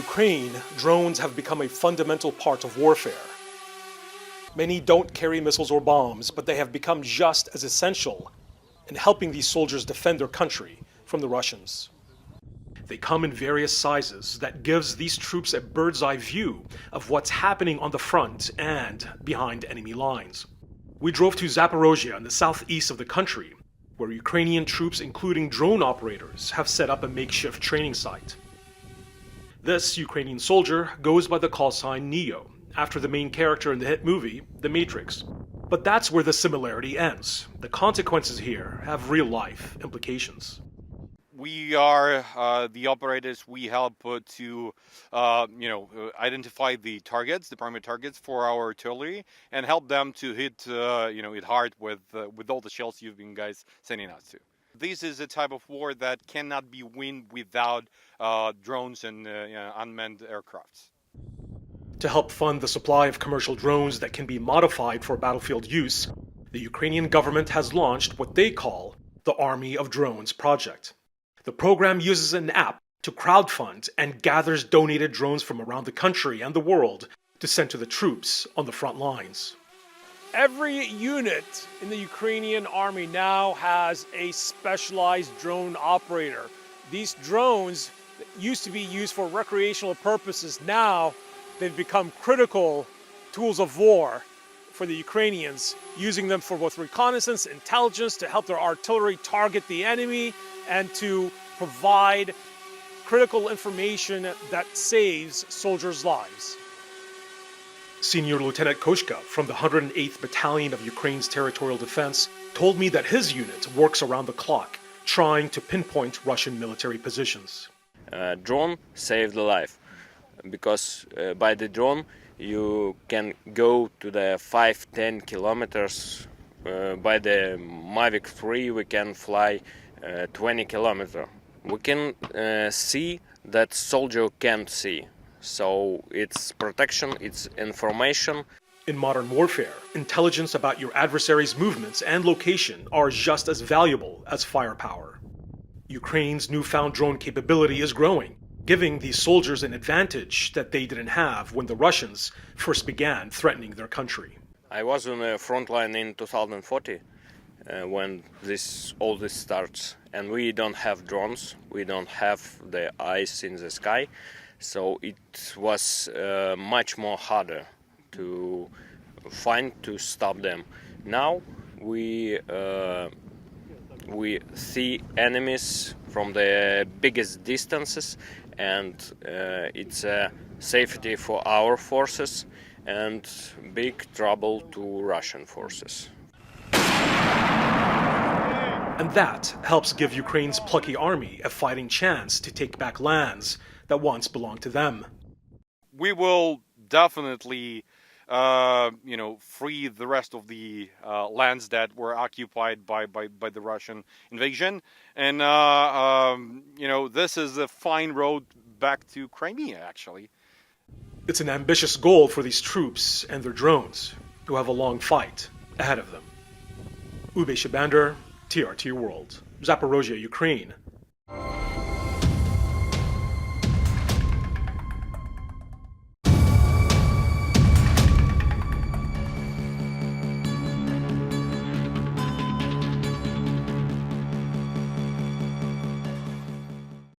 Ukraine, drones have become a fundamental part of warfare. Many don't carry missiles or bombs, but they have become just as essential in helping these soldiers defend their country from the Russians. They come in various sizes that gives these troops a bird's eye view of what's happening on the front and behind enemy lines. We drove to Zaporizhzhia in the southeast of the country, where Ukrainian troops, including drone operators, have set up a makeshift training site. This Ukrainian soldier goes by the call sign Neo, after the main character in the hit movie, The Matrix. But that's where the similarity ends. The consequences here have real-life implications. We are the operators. We help to, identify the targets, the primary targets for our artillery, and help them to hit, it hard with all the shells you've been guys sending us to. This is a type of war that cannot be won without drones and unmanned aircrafts. To help fund the supply of commercial drones that can be modified for battlefield use, the Ukrainian government has launched what they call the Army of Drones project. The program uses an app to crowdfund and gathers donated drones from around the country and the world to send to the troops on the front lines. Every unit in the Ukrainian army now has a specialized drone operator. These drones that used to be used for recreational purposes, now they've become critical tools of war for the Ukrainians, using them for both reconnaissance, intelligence, to help their artillery target the enemy, and to provide critical information that saves soldiers' lives. Senior Lieutenant Koshka from the 108th Battalion of Ukraine's Territorial Defense told me that his unit works around the clock, trying to pinpoint Russian military positions. Drone saved the life, because by the drone you can go to the 5-10 kilometers. By the Mavic 3 we can fly 20 kilometers. We can see that soldier can't see. So it's protection, it's information. In modern warfare, intelligence about your adversary's movements and location are just as valuable as firepower. Ukraine's newfound drone capability is growing, giving these soldiers an advantage that they didn't have when the Russians first began threatening their country. I was on the front line in 2014 when all this starts, and we don't have drones, we don't have the eyes in the sky. So it was much more harder to stop them. Now we see enemies from the biggest distances, and it's a safety for our forces and big trouble to Russian forces. And that helps give Ukraine's plucky army a fighting chance to take back lands that once belonged to them. We will definitely, free the rest of the lands that were occupied by the Russian invasion. And, this is a fine road back to Crimea, actually. It's an ambitious goal for these troops and their drones, who have a long fight ahead of them. Oubai Shahbandar, TRT World, Zaporizhzhia, Ukraine.